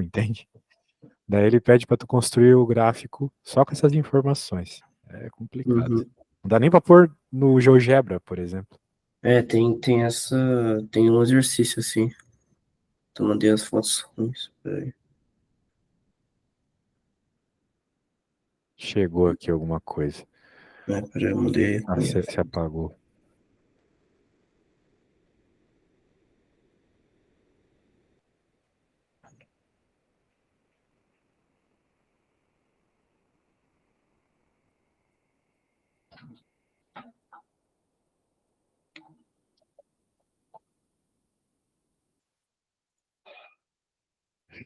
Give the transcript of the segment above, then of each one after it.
entende? Daí ele pede para tu construir o gráfico só com essas informações. É complicado. Uhum. Não dá nem para pôr no GeoGebra, por exemplo. Tem um exercício assim. Eu mandei as fotos ruins. Peraí. Chegou aqui alguma coisa. Peraí, eu mandei Ah, ruim. você apagou.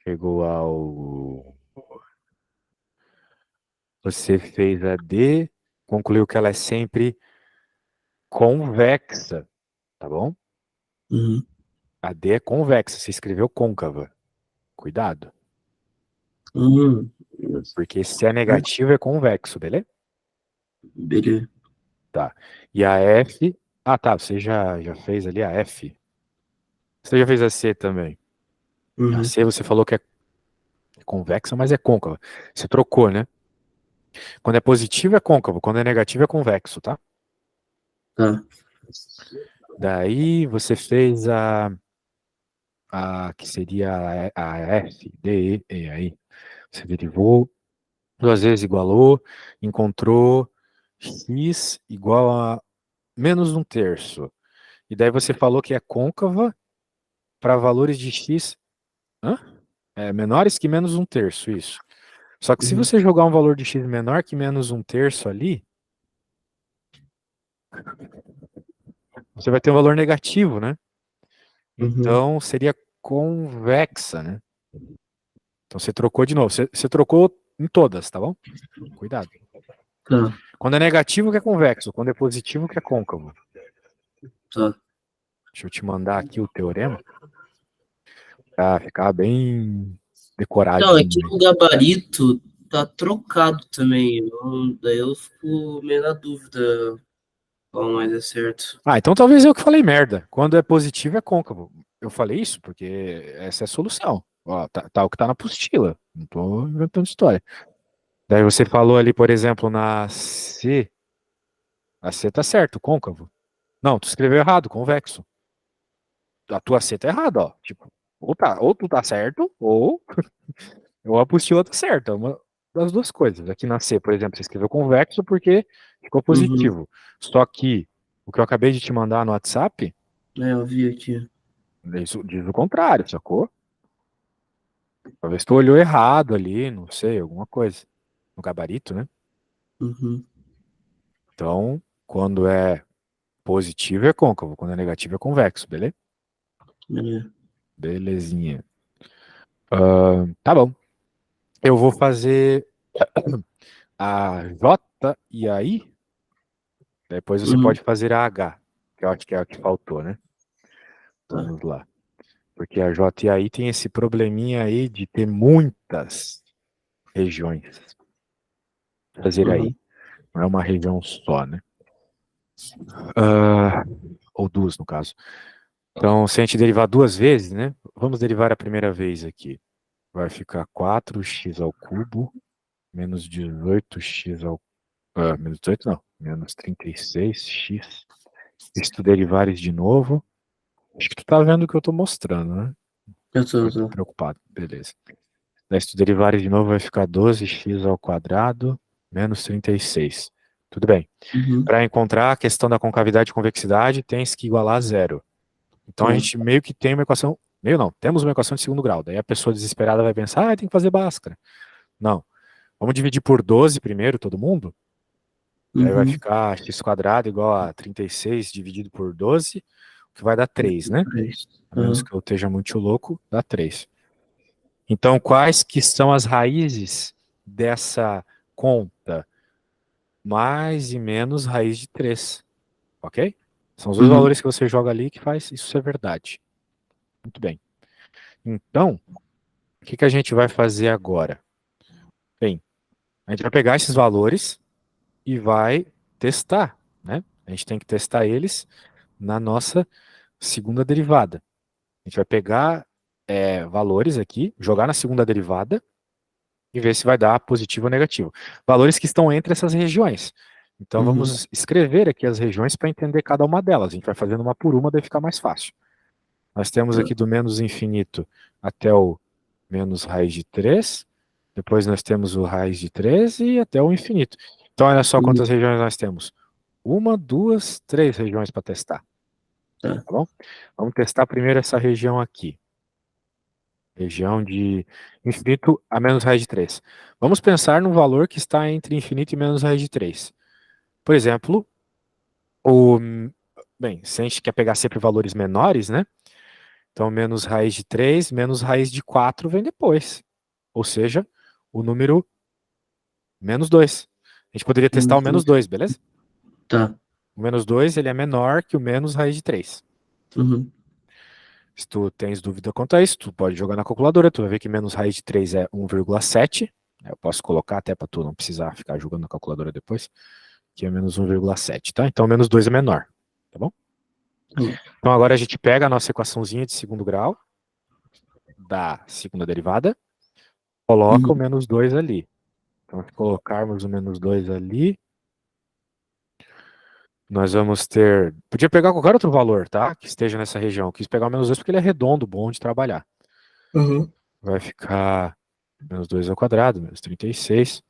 Chegou ao... Você fez a D, concluiu que ela é sempre convexa, tá bom? Uhum. A D é convexa, você escreveu côncava. Cuidado. Uhum. Porque se é negativo é convexo, beleza? Beleza. Tá. E a F... Ah, tá, você já fez ali a F. Você já fez a C também. A Uhum. C você falou que é convexa, mas é côncava. Você trocou, né? Quando é positivo é côncavo, quando é negativo é convexo, tá? Tá. Daí você fez a que seria a F, D, E aí. Você derivou, duas vezes igualou, encontrou x igual a menos um terço. E daí você falou que é côncava para valores de x menores que menos um terço, isso. Só que se Uhum. você jogar um valor de x menor que menos um terço ali, você vai ter um valor negativo, né? Uhum. Então seria convexa, né? Então você trocou de novo. Você trocou em todas, tá bom? Cuidado. Tá. Quando é negativo que é convexo, quando é positivo que é côncavo. Tá. Deixa eu te mandar aqui o teorema para ficar bem Então, aqui decoradinho aí. o gabarito tá trocado também. Daí eu fico meio na dúvida qual mais é certo. Ah, então talvez eu que falei merda. Quando é positivo é côncavo. Eu falei isso porque essa é a solução. Ó, tá o que tá na apostila. Não tô inventando história. Daí você falou ali, por exemplo, na C. A C tá certo, côncavo. Não, tu escreveu errado, convexo. A tua C tá errada, ó. Tipo, ou tu tá certo, ou a apostila tá certa. É uma das duas coisas. Aqui na C, por exemplo, você escreveu convexo porque ficou Uhum. positivo. Só que o que eu acabei de te mandar no WhatsApp, Eu vi aqui. isso diz o contrário, sacou? Talvez tu olhou errado ali, não sei, alguma coisa. No gabarito, né? Uhum. Então, quando é positivo é côncavo, quando é negativo é convexo, beleza? Beleza. Belezinha. Tá bom. Eu vou fazer a J e a I, depois você Uhum. pode fazer a H, que eu acho que é a que faltou, né? Tá. Vamos lá. Porque a J e a I tem esse probleminha aí de ter muitas regiões. Fazer aí. Uhum. Não é uma região só, né? Ou duas, no caso. Então, se a gente derivar duas vezes, né? Vamos derivar a primeira vez aqui. Vai ficar 4x ao cubo menos 18x ao... menos 18 não. Menos 36x. Se tu derivares de novo... Acho que tu tá vendo o que eu tô mostrando, né? Eu Eu tô tô. preocupado. Beleza. Daí se tu derivares de novo vai ficar 12x ao quadrado menos 36. Tudo bem. Uhum. Para encontrar a questão da concavidade e convexidade, tens que igualar a zero. Então a Tá. gente meio que tem uma equação... Meio não, temos uma equação de segundo grau. Daí a pessoa desesperada vai pensar, tem que fazer Bhaskara. Não. Vamos dividir por 12 primeiro, todo mundo? Daí vai Uhum. ficar x quadrado igual a 36 dividido por 12, que vai dar 3, né? Três. A menos Aham. que eu esteja muito louco, dá 3. Então, quais que são as raízes dessa conta? Mais e menos raiz de 3, ok? São os dois Uhum. valores que você joga ali que faz isso ser verdade. Muito bem. Então, o que a gente vai fazer agora? Bem, a gente vai pegar esses valores e vai testar, né? A gente tem que testar eles na nossa segunda derivada. A gente vai pegar valores aqui, jogar na segunda derivada e ver se vai dar positivo ou negativo. Valores que estão entre essas regiões. Então vamos escrever aqui as regiões para entender cada uma delas. A gente vai fazendo uma por uma, daí fica mais fácil. Nós temos aqui do menos infinito até o menos raiz de 3. Depois nós temos o raiz de 3 e até o infinito. Então olha só quantas regiões nós temos. 1, 2, 3 regiões para testar. Tá bom? Vamos testar primeiro essa região aqui. Região de infinito a menos raiz de 3. Vamos pensar no valor que está entre infinito e menos raiz de 3. Por exemplo, bem, se a gente quer pegar sempre valores menores, né? Então, menos raiz de 3, menos raiz de 4 vem depois. Ou seja, o número menos 2. A gente poderia testar o menos 2, beleza? Tá. O menos 2 ele é menor que o menos raiz de 3. Se tu tens dúvida quanto a isso, tu pode jogar na calculadora, tu vai ver que menos raiz de 3 é 1,7. Eu posso colocar até para tu não precisar ficar jogando na calculadora depois, que é menos 1,7, tá? Então menos 2 é menor, tá bom? Então agora a gente pega a nossa equaçãozinha de segundo grau, da segunda derivada, coloca o menos 2 ali. Então se colocarmos o menos 2 ali, nós vamos ter... Podia pegar qualquer outro valor, tá? Que esteja nessa região. Quis pegar o menos 2 porque ele é redondo, bom de trabalhar. Vai ficar menos 2 ao quadrado, menos 36.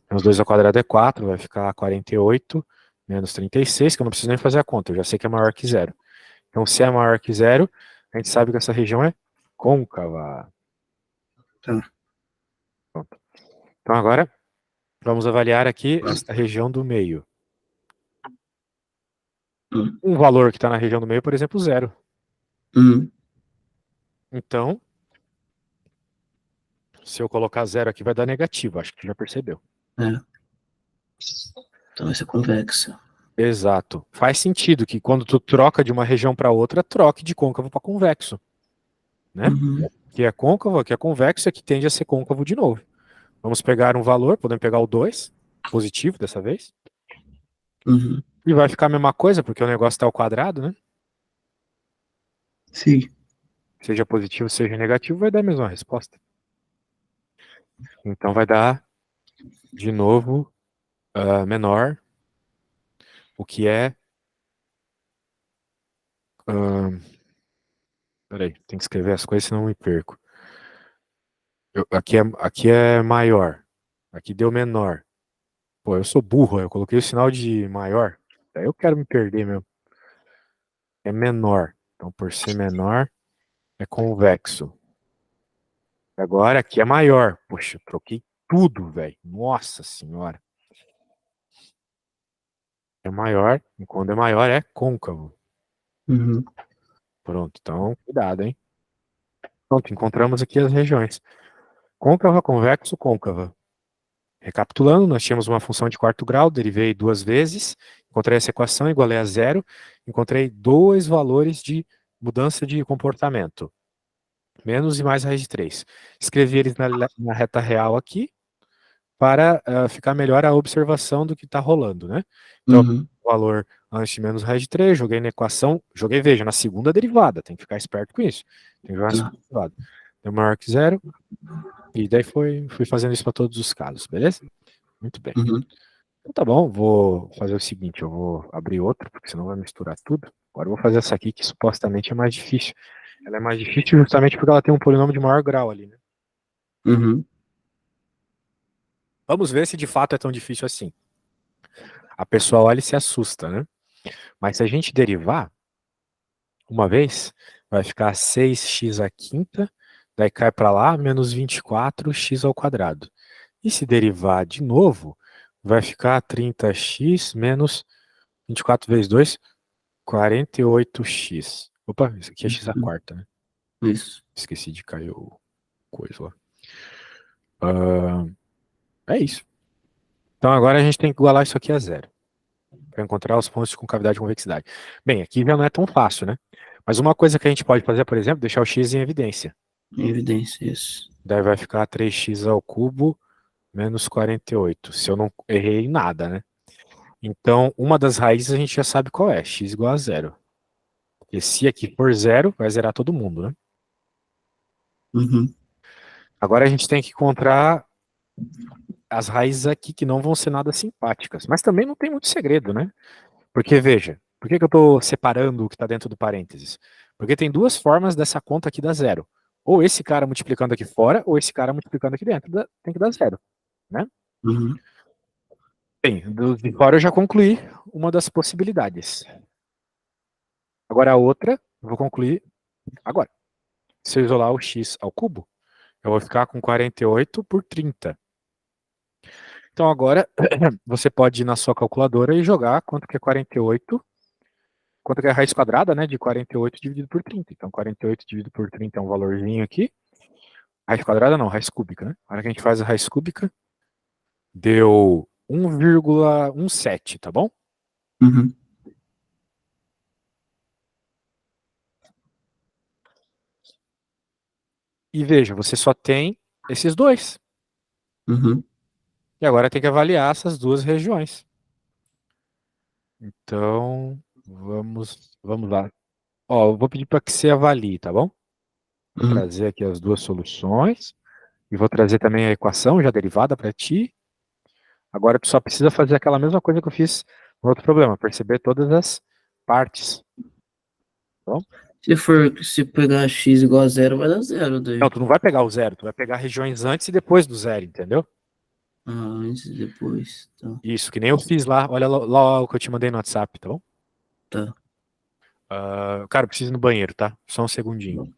Menos 2 ao quadrado é 4, vai ficar 48, menos 36, que eu não preciso nem fazer a conta, eu já sei que é maior que zero. Então, se é maior que zero, a gente sabe que essa região é côncava. Tá. Pronto. Então, agora, vamos avaliar aqui esta região do meio. Um valor que está na região do meio, por exemplo, zero. Então, se eu colocar zero aqui, vai dar negativo, acho que tu já percebeu. Então vai ser convexa. Exato. Faz sentido que quando tu troca de uma região para outra, troque de côncavo para convexo. Né? Que é côncavo, que é convexo, é que tende a ser côncavo de novo. Vamos pegar um valor, podemos pegar o 2, positivo dessa vez. E vai ficar a mesma coisa, porque o negócio está ao quadrado, né? Sim. Seja positivo, seja negativo, vai dar a mesma resposta. Então vai dar, de novo, menor, o que é... peraí, tem que escrever as coisas, senão eu me perco. Aqui é maior. Aqui deu menor. Pô, eu sou burro, eu coloquei o sinal de maior. Daí eu quero me perder mesmo. É menor. Então, por ser menor, é convexo. Agora aqui é maior. Poxa, troquei tudo, velho. Nossa senhora. É maior. E quando é maior, é côncavo. Pronto, então, cuidado, hein? Pronto, encontramos aqui as regiões. Côncava, convexo, côncava. Recapitulando, nós tínhamos uma função de quarto grau, derivei duas vezes, encontrei essa equação, igualei a zero, encontrei dois valores de mudança de comportamento. Menos e mais raiz de 3. Escrevi eles na reta real aqui, para ficar melhor a observação do que está rolando, né? Então, o valor antes de menos raiz de 3, joguei na equação, veja, na segunda derivada, tem que ficar esperto com isso. Tem que jogar na segunda derivada. Deu maior que zero, e daí fui fazendo isso para todos os casos, beleza? Muito bem. Então tá bom, vou fazer o seguinte, eu vou abrir outro, porque senão vai misturar tudo. Agora eu vou fazer essa aqui, que supostamente é mais difícil. Ela é mais difícil justamente porque ela tem um polinômio de maior grau ali, né? Vamos ver se de fato é tão difícil assim. A pessoa olha e se assusta, né? Mas se a gente derivar, uma vez, vai ficar 6x à quinta, daí cai para lá, menos 24x ao quadrado. E se derivar de novo, vai ficar 30x menos 24 vezes 2, 48x. Opa, isso aqui é x à quarta, né? Isso. Esqueci de cair o coisa lá. É isso. Então agora a gente tem que igualar isso aqui a zero, para encontrar os pontos de concavidade e convexidade. Bem, aqui já não é tão fácil, né? Mas uma coisa que a gente pode fazer, por exemplo, deixar o x em evidência. Em evidência, isso. Daí vai ficar 3x ao cubo menos 48, se eu não errei nada, né? Então, uma das raízes a gente já sabe qual é, x igual a zero. Porque se aqui for zero, vai zerar todo mundo, né? Uhum. Agora a gente tem que encontrar as raízes aqui que não vão ser nada simpáticas. Mas também não tem muito segredo, né? Porque, veja, por que que eu estou separando o que está dentro do parênteses? Porque tem duas formas dessa conta aqui dar zero. Ou esse cara multiplicando aqui fora, ou esse cara multiplicando aqui dentro. Tem que dar zero, né? Uhum. Bem, do de fora eu já concluí uma das possibilidades. Agora a outra, eu vou concluir agora. Se eu isolar o x ao cubo, eu vou ficar com 48 por 30. Então agora você pode ir na sua calculadora e jogar quanto que é 48, quanto que é a raiz quadrada, né, de 48 dividido por 30. Então 48 dividido por 30 é um valorzinho aqui. Raiz quadrada não, raiz cúbica, né? A hora que a gente faz a raiz cúbica, deu 1,17, tá bom? Uhum. E veja, você só tem esses dois. Uhum. E agora tem que avaliar essas duas regiões. Então, vamos lá. Ó, eu vou pedir para que você avalie, tá bom? Vou Uhum. trazer aqui as duas soluções e vou trazer também a equação já derivada para ti. Agora tu só precisa fazer aquela mesma coisa que eu fiz no outro problema, perceber todas as partes, tá bom? Se pegar x igual a zero, vai dar zero Não, daí. tu não vai pegar o zero, tu vai pegar regiões antes e depois do zero, entendeu? Ah, antes e depois. Tá. Isso, que nem eu fiz lá. Olha lá o que eu te mandei no WhatsApp, tá bom? Tá. Cara, eu preciso ir no banheiro, tá? Só um segundinho.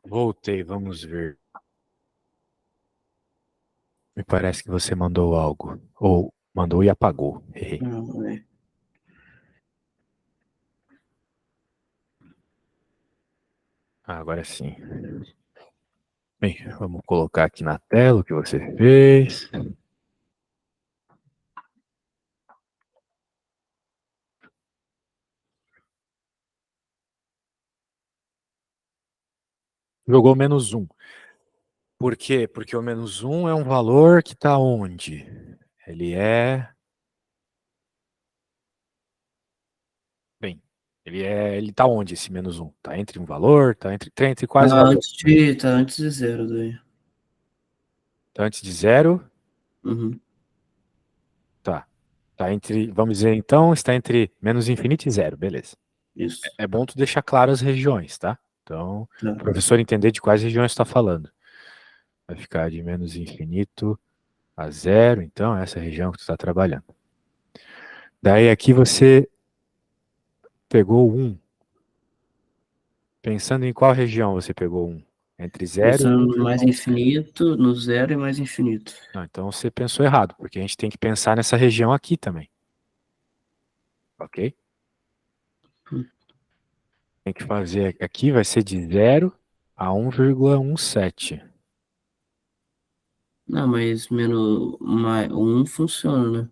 Voltei, vamos ver. Me parece que você mandou algo. Ou mandou e apagou. Não, é. Agora sim. Bem, vamos colocar aqui na tela o que você fez. Jogou -1. Por quê? Porque o -1 é um valor que está onde? Ele é. Bem, ele tá onde esse -1? Tá entre um valor? Tá entre quais valores? Tá antes de zero daí. Tá antes de zero? Uhum. Tá. Tá entre, vamos dizer então, está entre menos infinito e zero, beleza. Isso. É bom tu deixar claro as regiões, tá? Então, o Tá. professor entender de quais regiões está falando. Vai ficar de menos infinito a zero, então, essa região que tu está trabalhando. Daí aqui você pegou 1. Pensando em qual região você pegou 1? Entre 0 e Pensando no mais 1,7. infinito, no zero e mais infinito. Não, então você pensou errado, porque a gente tem que pensar nessa região aqui também, ok? Hum. Tem que fazer aqui, vai ser de 0 a 1,17. Não, mas menos um funciona, né?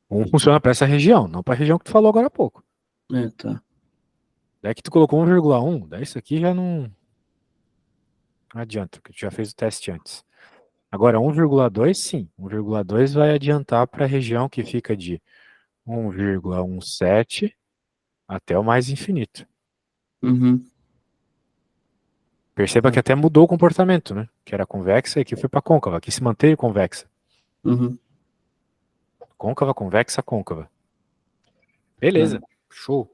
1 funciona para essa região, não para a região que tu falou agora há pouco. É, tá. Daí que tu colocou 1,1, daí isso aqui já não adianta, porque tu já fez o teste antes. Agora 1,2 sim, 1,2 vai adiantar para a região que fica de 1,17 até o mais infinito. Uhum. Perceba que Tá. até mudou o comportamento, né? Que era convexa e aqui foi para côncava. Aqui se manteve convexa. Uhum. Côncava, convexa, côncava. Tá. Beleza, show.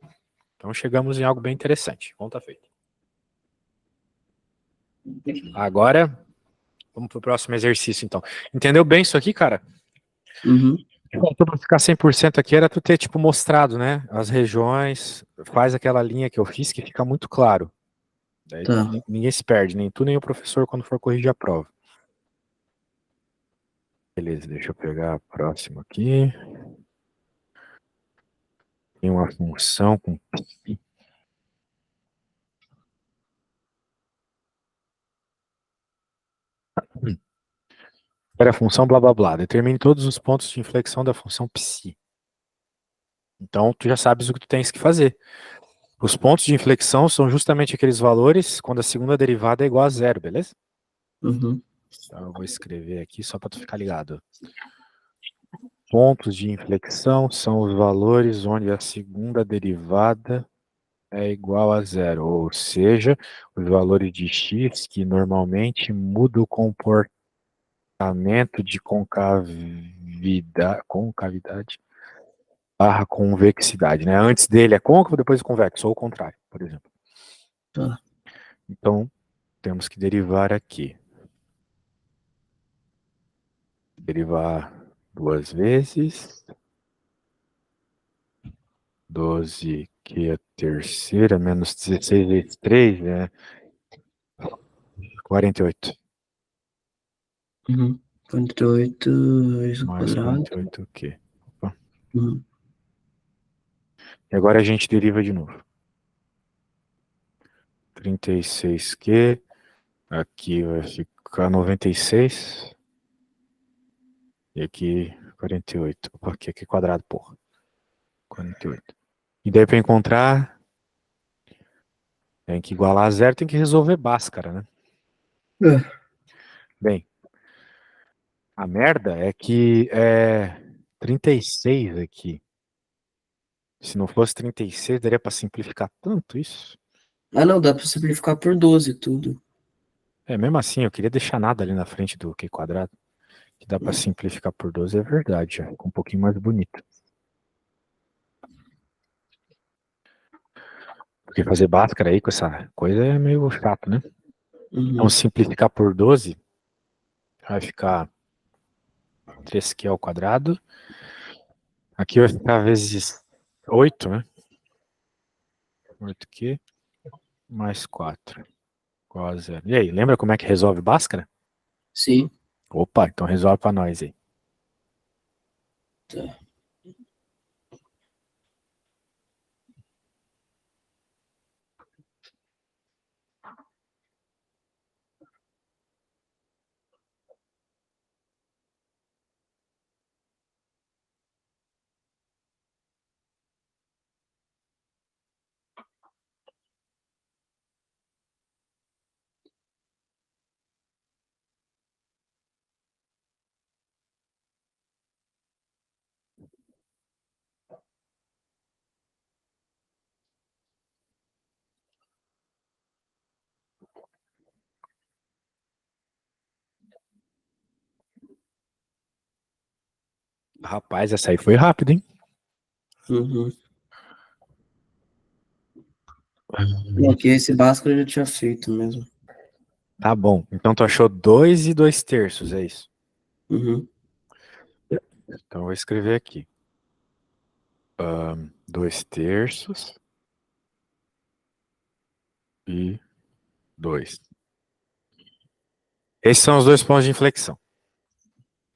Então chegamos em algo bem interessante. Conta feita. Agora, vamos pro próximo exercício, então. Entendeu bem isso aqui, cara? Uhum. Faltou pra ficar 100% aqui era tu ter, tipo, mostrado, né? As regiões, faz aquela linha que eu fiz que fica muito claro. Daí Tá. ninguém se perde, nem tu nem o professor quando for corrigir a prova. Beleza, deixa eu pegar a próxima aqui. Tem uma função com Era a função blá blá blá. Determine todos os pontos de inflexão da função psi. Então, tu já sabes o que tu tens que fazer. Os pontos de inflexão são justamente aqueles valores quando a segunda derivada é igual a zero, beleza? Uhum. Então, eu vou escrever aqui só para tu ficar ligado. Pontos de inflexão são os valores onde a segunda derivada é igual a zero, ou seja, os valores de x que normalmente mudam o comportamento de concavidade barra convexidade, né? Antes dele é côncavo, depois é convexo, ou o contrário, por exemplo. Tá. Então, temos que derivar aqui. Derivar duas vezes. 12, que é a terceira, menos 16 vezes 3, né? 48. Uhum. 48 vezes ao Mais quadrado. 48 o quê? Opa. Uhum. E agora a gente deriva de novo. 36Q. Aqui vai ficar 96. E aqui 48. Opa, aqui é quadrado, porra. 48. E daí para encontrar, tem que igualar a zero, tem que resolver Bhaskara, né? É. Bem, a merda é que é 36 aqui. Se não fosse 36, daria para simplificar tanto isso? Ah, não, dá pra simplificar por 12 tudo. É, mesmo assim, eu queria deixar nada ali na frente do Q quadrado. Que dá para simplificar por 12, é verdade, já. Ficou um pouquinho mais bonito. Porque fazer Bhaskara aí com essa coisa é meio chato, né? Então, Uhum. simplificar por 12 vai ficar 3Q ao quadrado. Aqui vai ficar vezes 8, né? 8Q mais 4. igual a zero. E aí, lembra como é que resolve Bhaskara? Sim. Opa, então resolve pra nós aí. Tá. Rapaz, essa aí foi rápida, hein? Uhum. Não, que esse básico eu já tinha feito mesmo. Tá bom. Então tu achou 2 e 2/3, é isso? Uhum. Então eu vou escrever aqui. 2/3 e 2. Esses são os dois pontos de inflexão.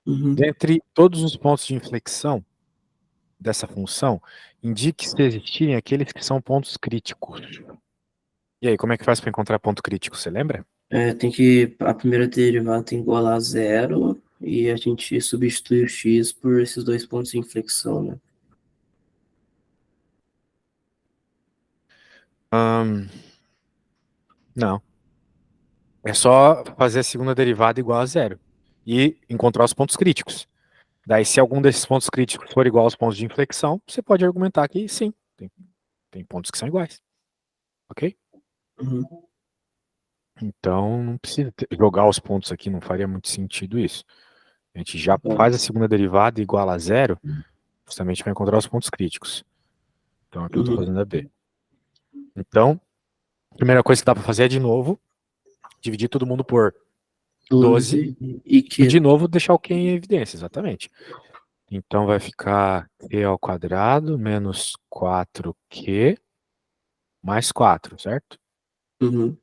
Uhum. Dentre todos os pontos de inflexão dessa função, indique se existirem aqueles que são pontos críticos. E aí, como é que faz para encontrar ponto crítico? Você lembra? Tem que a primeira derivada tem que igualar a zero e a gente substitui o x por esses dois pontos de inflexão, né? Não. É só fazer a segunda derivada igual a zero e encontrar os pontos críticos. Daí, se algum desses pontos críticos for igual aos pontos de inflexão, você pode argumentar que sim, tem pontos que são iguais. Ok? Uhum. Então, não precisa jogar os pontos aqui, não faria muito sentido isso. A gente já Tá. faz a segunda derivada igual a zero, justamente para encontrar os pontos críticos. Então, aqui eu estou Uhum. fazendo a B. Então, a primeira coisa que dá para fazer é, de novo, dividir todo mundo por 12 12 e e, de que. novo, deixar o Q em evidência, exatamente. Então, vai ficar Q ao quadrado menos 4Q mais 4, certo? Uhum.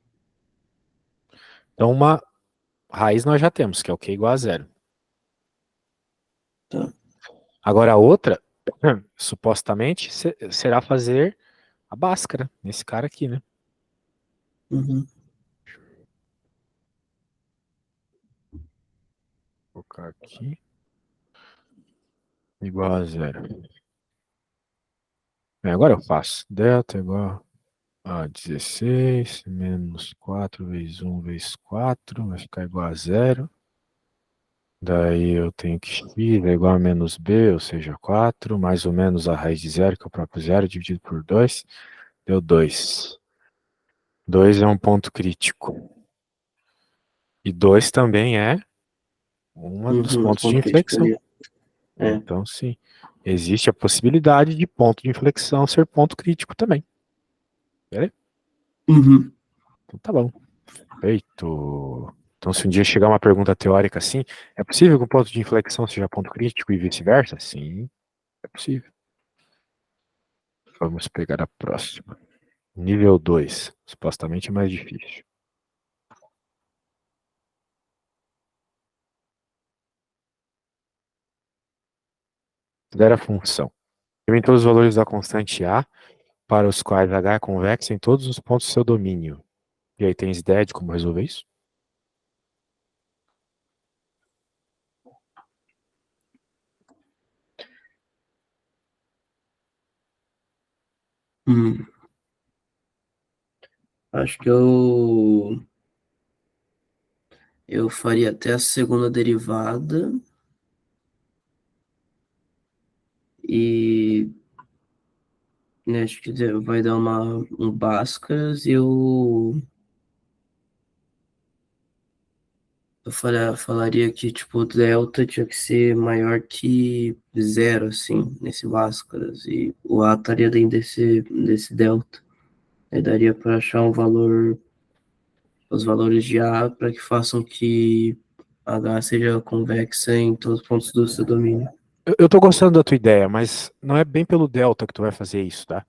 Então, uma raiz nós já temos, que é o Q igual a zero. Tá. Agora, a outra, supostamente, será fazer a Bhaskara, nesse cara aqui, né? Uhum. Vou colocar aqui, igual a zero. Agora eu faço. Delta igual a 16 menos 4 vezes 1 vezes 4 vai ficar igual a zero. Daí eu tenho que x é igual a menos b, ou seja, 4, mais ou menos a raiz de zero, que é o próprio zero, dividido por 2, deu 2. 2 é um ponto crítico. E 2 também é um dos Uhum. pontos de Ponto crítico inflexão. ali. É. Então, sim, existe a possibilidade de ponto de inflexão ser ponto crítico também. Beleza? Uhum. Então tá bom. Feito. Então, se um dia chegar uma pergunta teórica assim, é possível que o ponto de inflexão seja ponto crítico e vice-versa? Sim, é possível. Vamos pegar a próxima. Nível 2, supostamente é mais difícil. Considera a função. Em todos os valores da constante A, para os quais H é convexa em todos os pontos do seu domínio. E aí, tens ideia de como resolver isso? Hum. Acho que eu faria até a segunda derivada e né, acho que vai dar um Bhaskaras e eu falaria que tipo, o delta tinha que ser maior que zero, assim, nesse Bhaskaras, e o A estaria dentro desse delta. Aí daria para achar os valores de A para que façam que H seja convexa em todos os pontos do seu domínio. Eu tô gostando da tua ideia, mas não é bem pelo delta que tu vai fazer isso, tá?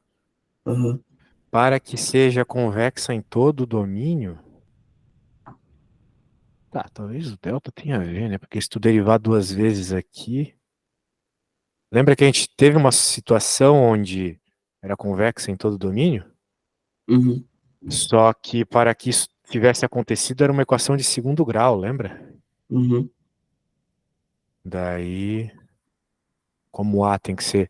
Uhum. Para que seja convexa em todo o domínio, Tá, talvez o delta tenha a ver, né? Porque se tu derivar duas vezes aqui. Lembra que a gente teve uma situação onde era convexa em todo o domínio? Uhum, Só que para que isso tivesse acontecido era uma equação de segundo grau, lembra? uhum. Daí, como A tem que ser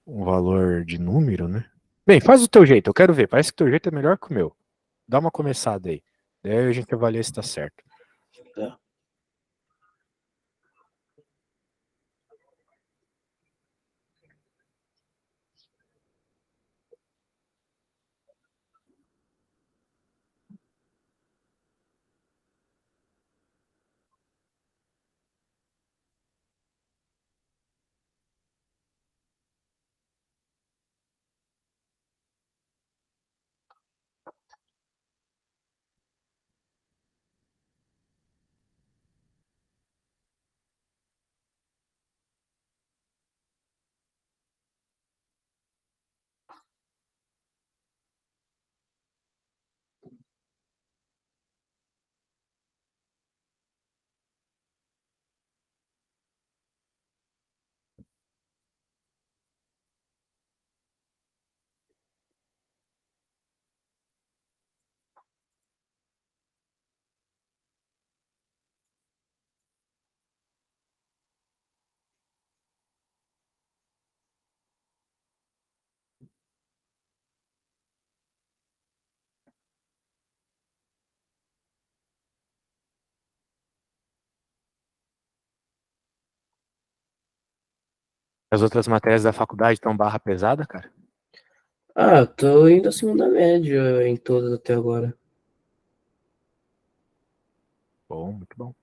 um valor de número, né? Bem, faz o teu jeito, eu quero ver. Parece que o teu jeito é melhor que o meu. Dá uma começada aí. Daí a gente avalia se tá certo. Tá. As outras matérias da faculdade estão barra pesada, cara? Ah, tô indo acima da média em todas até agora. Bom, muito bom.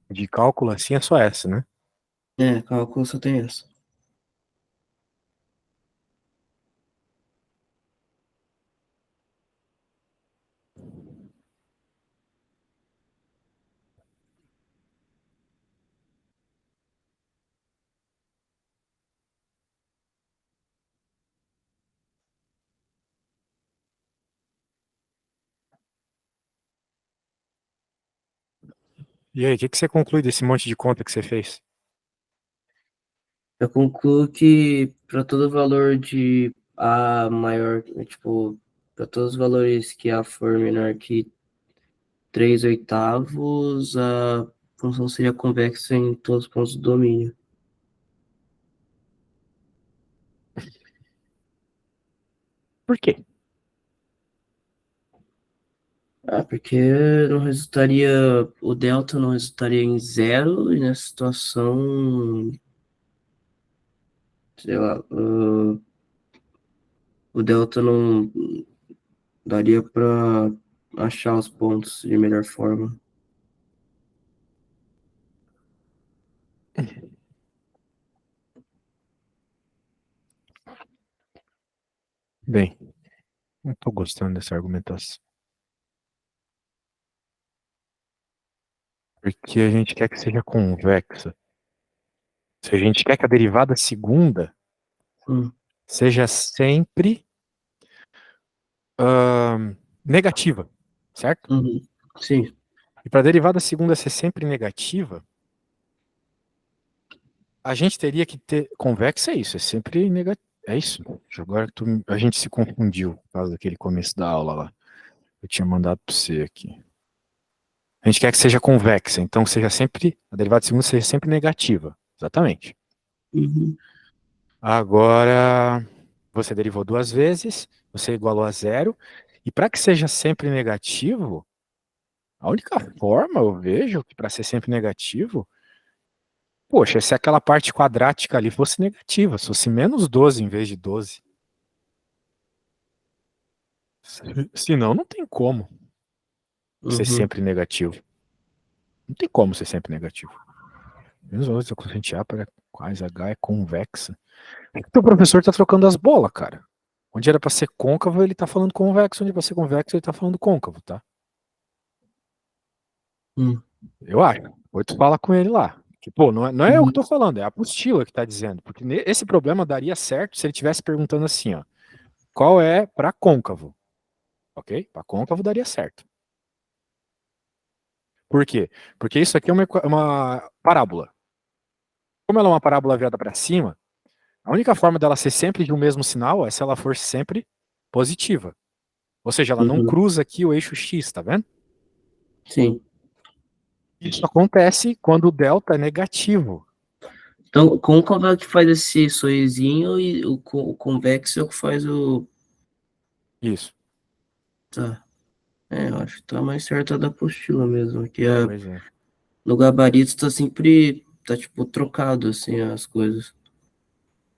De cálculo assim é só essa, né? É, cálculo só tem essa. E aí, o que você conclui desse monte de conta que você fez? Eu concluo que para todo valor de A maior, tipo, para todos os valores que A for menor que 3/8, a função seria convexa em todos os pontos do domínio. Por quê? Ah, porque não resultaria, o delta não resultaria em zero, e nessa situação, sei lá, o delta não daria para achar os pontos de melhor forma. Bem, não tô gostando dessa argumentação. Porque a gente quer que seja convexa. Se a gente quer que a derivada segunda Hum, seja sempre negativa, certo? uhum, sim. E para a derivada segunda ser sempre negativa, a gente teria que ter. Convexa é isso, é sempre negativo. É isso. Agora a gente se confundiu por causa daquele começo da aula lá. Eu tinha mandado para você aqui. A gente quer que seja convexa, então seja sempre. A derivada segunda seja sempre negativa. Exatamente. Uhum, Agora, você derivou duas vezes, você igualou a zero, e para que seja sempre negativo, a única forma eu vejo que para ser sempre negativo, poxa, se aquela parte quadrática ali fosse negativa, se fosse menos 12 em vez de 12. Senão, não tem como ser uhum, sempre negativo. Não tem como ser sempre negativo. Menos 11 da quociente A para quais H é convexa. É que o professor tá trocando as bolas, cara. Onde era para ser côncavo, ele tá falando convexo. Onde é pra ser convexo, ele tá falando côncavo, tá? uhum, Eu acho. Depois tu fala com ele lá. Que, pô, não é eu que uhum, tô falando, é a apostila que tá dizendo. Porque esse problema daria certo se ele tivesse perguntando assim, ó. Qual é para côncavo? ok? Para côncavo daria certo. Por quê? Porque isso aqui é uma parábola. Como ela é uma parábola virada para cima, a única forma dela ser sempre de um mesmo sinal é se ela for sempre positiva. Ou seja, ela não Uhum. cruza aqui o eixo X, tá vendo? Sim. Isso acontece quando o delta é negativo. Então, côncavo é o que faz esse sorrisinho e o convexo é o que faz o. Isso. Tá. É, eu acho que tá mais certo a da apostila mesmo. Pois é. No gabarito tá sempre. Tá tipo trocado assim as coisas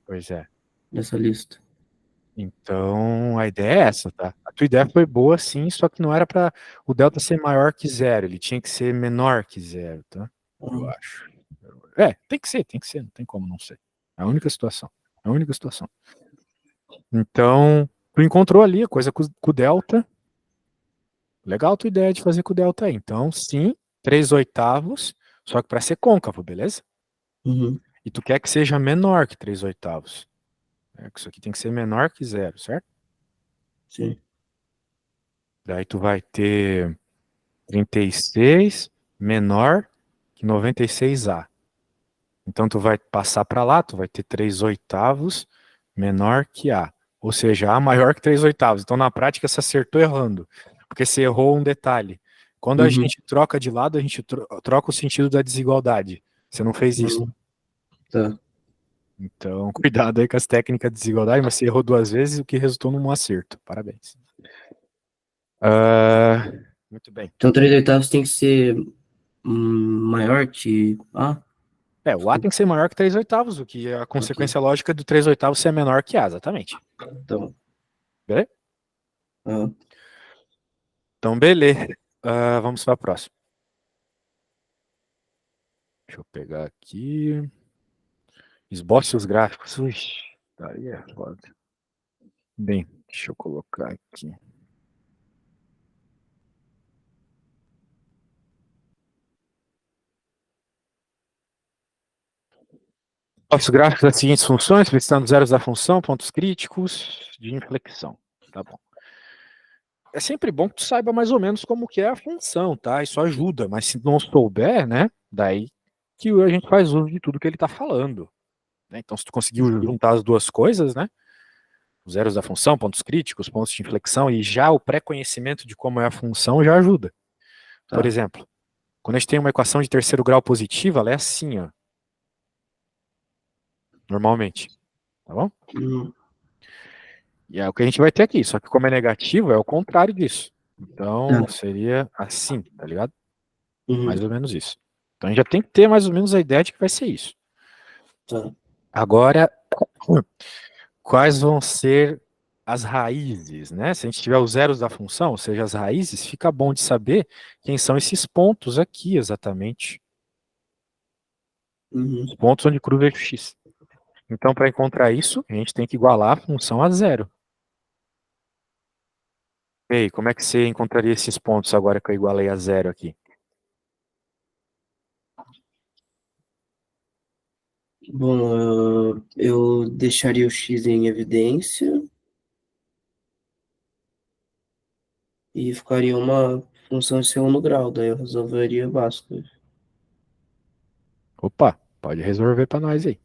Pois é. nessa lista. Então, a ideia é essa, tá? A tua ideia foi boa, sim, só que não era para o delta ser maior que zero, ele tinha que ser menor que zero, tá? Eu Hum. acho. Tem que ser, não tem como não ser. É a única situação. É a única situação. Então, tu encontrou ali a coisa com o delta. Legal a tua ideia de fazer com o delta aí. Então, sim, 3 oitavos, só que para ser côncavo, beleza? Uhum. E tu quer que seja menor que 3 oitavos. Que isso aqui tem que ser menor que zero, certo? Sim. Daí tu vai ter 36 menor que 96A. Então tu vai passar para lá, tu vai ter 3 oitavos menor que A. Ou seja, A maior que 3 oitavos. Então na prática você acertou errando, porque você errou um detalhe. Quando a Uhum. gente troca de lado, a gente troca o sentido da desigualdade. Você não fez isso. Uhum. Tá. Então, cuidado aí com as técnicas de desigualdade, mas você errou 2 vezes, o que resultou num acerto. Parabéns. Ah, muito bem. Então, 3 oitavos tem que ser maior que. Ah, O A tem que ser maior que 3 oitavos, o que é a ok. consequência lógica do 3 oitavos ser menor que A, exatamente. Então, Beleza? ah, Então, beleza. Vamos para a próxima. Deixa eu pegar aqui. Esboce os gráficos. Ui, aí é foda. Bem, deixa eu colocar aqui. Os gráficos das seguintes funções, precisando zeros da função, pontos críticos de inflexão. Tá bom. É sempre bom que tu saiba mais ou menos como que é a função, tá? Isso ajuda, mas se não souber, né? Daí que a gente faz uso de tudo que ele está falando. Né? Então, se tu conseguiu juntar as duas coisas, né? Os zeros da função, pontos críticos, pontos de inflexão, e já o pré-conhecimento de como é a função já ajuda. Por tá. exemplo, quando a gente tem uma equação de terceiro grau positiva, ela é assim, ó, normalmente. Tá bom? Uhum. E é o que a gente vai ter aqui, só que como é negativo, é o contrário disso. Então, Tá. seria assim, tá ligado? Mais Uhum. ou menos isso. Então, a gente já tem que ter mais ou menos a ideia de que vai ser isso. Tá. Agora, quais vão ser as raízes, né? Se a gente tiver os zeros da função, ou seja, as raízes, fica bom de saber quem são esses pontos aqui exatamente. Os Uhum. pontos onde cruza o eixo x. Então, para encontrar isso, a gente tem que igualar a função a zero. E aí, como é que você encontraria esses pontos agora que eu igualei a zero aqui? Bom, eu deixaria o x em evidência e ficaria uma função de segundo grau, daí eu resolveria Bhaskara. Opa, pode resolver para nós aí.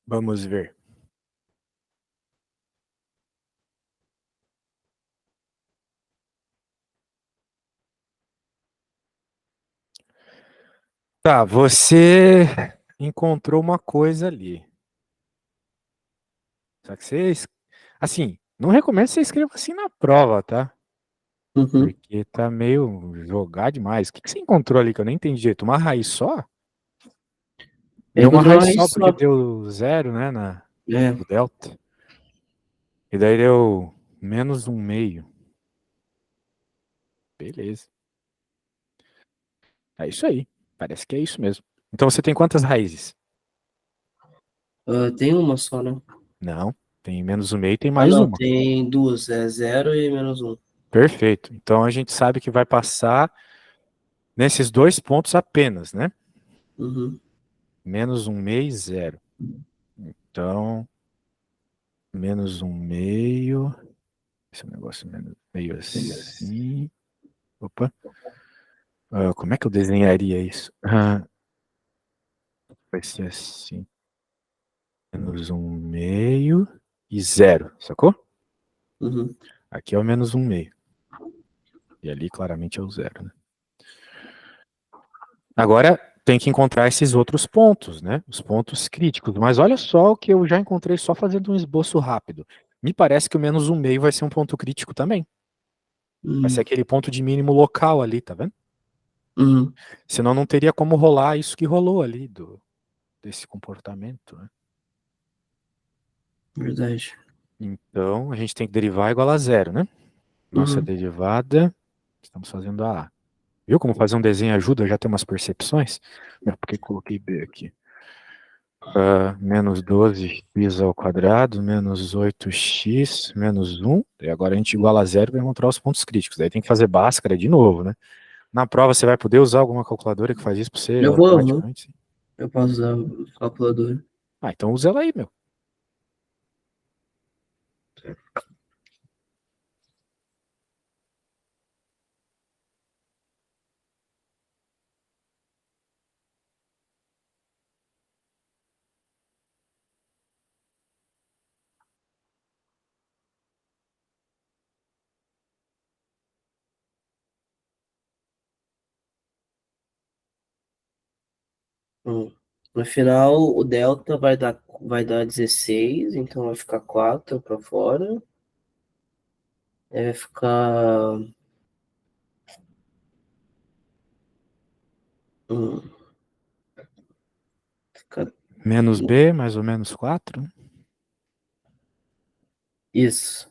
Vamos ver. Tá, você encontrou uma coisa ali. Só que você, assim, não recomendo que você escreva assim na prova, tá? Uhum. Porque tá meio jogar demais. O que você encontrou ali que eu nem entendi direito? Uma raiz só? Ele Deu uma encontrou uma raiz só raiz porque só. deu zero, né, É, no delta. E daí deu menos um meio. Beleza. É isso aí. Parece que é isso mesmo. Então você tem quantas raízes? tem uma só, né? Não. Tem menos um meio e tem Ah, mais não, uma. tem duas, é zero e menos um. Perfeito. Então a gente sabe que vai passar nesses dois pontos apenas, né? Uhum. Menos um meio e zero. Então, menos um meio. Esse negócio menos meio assim. Opa. Como é que eu desenharia isso? Vai ser assim. Menos um meio e zero, sacou? Uhum. Aqui é o menos um meio. E ali claramente é o zero, né? Agora tem que encontrar esses outros pontos, né? Os pontos críticos. Mas olha só o que eu já encontrei só fazendo um esboço rápido. Me parece que o menos um meio vai ser um ponto crítico também. Vai ser Uhum. aquele ponto de mínimo local ali, tá vendo? Uhum. Senão não teria como rolar isso que rolou ali desse comportamento, né? Verdade. Então a gente tem que derivar igual a zero, né? Nossa Uhum. derivada, estamos fazendo a A. Viu como fazer um desenho ajuda a já ter umas percepções? Por que coloquei B aqui? Menos 12x ao quadrado, menos 8x, menos 1. E agora a gente iguala a zero para encontrar os pontos críticos. Daí tem que fazer Bhaskara de novo, né? Na prova você vai poder usar alguma calculadora que faz isso para você Eu vou, uhum. automaticamente? Eu posso usar o calculador. Ah, então usa ela aí, meu. No final, o delta vai dar 16, então vai ficar 4 para fora. Aí vai ficar. hum, fica- Menos B, mais ou menos 4. Isso.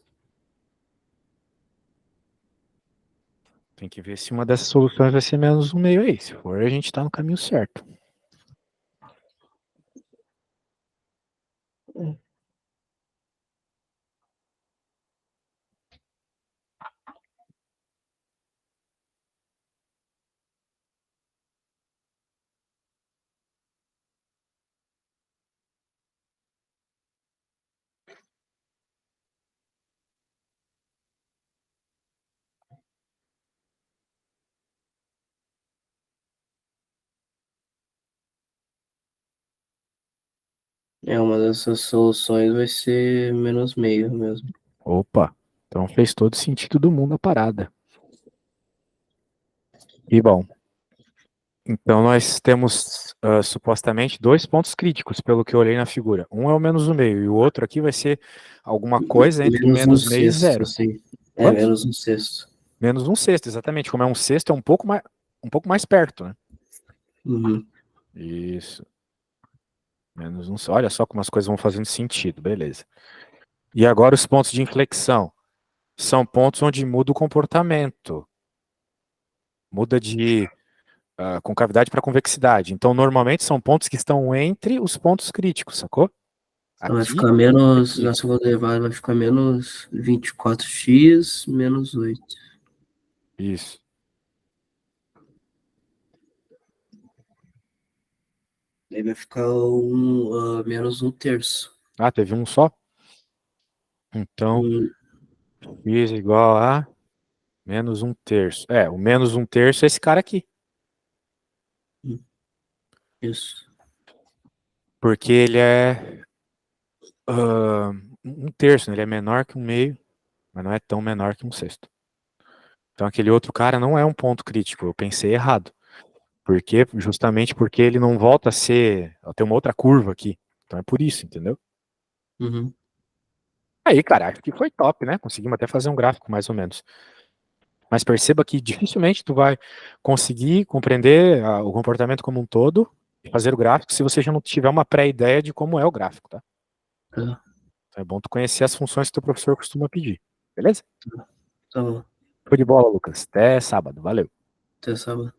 Tem que ver se uma dessas soluções vai ser menos um meio aí. Se for, a gente tá no caminho certo. Uma dessas soluções vai ser menos meio mesmo. Opa, então fez todo sentido do mundo a parada. E bom, então nós temos supostamente dois pontos críticos, pelo que eu olhei na figura. Um é o menos um meio e o outro aqui vai ser alguma coisa entre Menos um menos meio e sexto, zero. assim. É, Quanto? menos um sexto. Menos um sexto, exatamente. Como é um sexto, é um pouco mais perto, né? Uhum. Isso. Menos um. Olha só como as coisas vão fazendo sentido, beleza. E agora os pontos de inflexão. São pontos onde muda o comportamento. Muda de concavidade para convexidade. Então, normalmente são pontos que estão entre os pontos críticos, sacou? Então vai Aqui ficar e menos, aqui. na segunda derivada vai ficar menos 24x menos 8. Isso. Aí vai ficar menos um terço. Ah, teve um só? Então, Hum, x igual a menos um terço. É, o menos um terço é esse cara aqui. isso. Porque ele é. Ah, um terço, né? Ele é menor que um meio, mas não é tão menor que um sexto. Então aquele outro cara não é um ponto crítico. Eu pensei errado. Porque, justamente porque ele não volta a ser. Ó, tem uma outra curva aqui. Então é por isso, entendeu? Uhum. Aí, cara, acho que foi top, né? Conseguimos até fazer um gráfico mais ou menos. Mas perceba que dificilmente tu vai conseguir compreender o comportamento como um todo e fazer o gráfico se você já não tiver uma pré-ideia de como é o gráfico, tá? Tá, Então é bom tu conhecer as funções que teu professor costuma pedir. Beleza? tá bom. Foi de bola, Lucas. Até sábado. Valeu. Até sábado.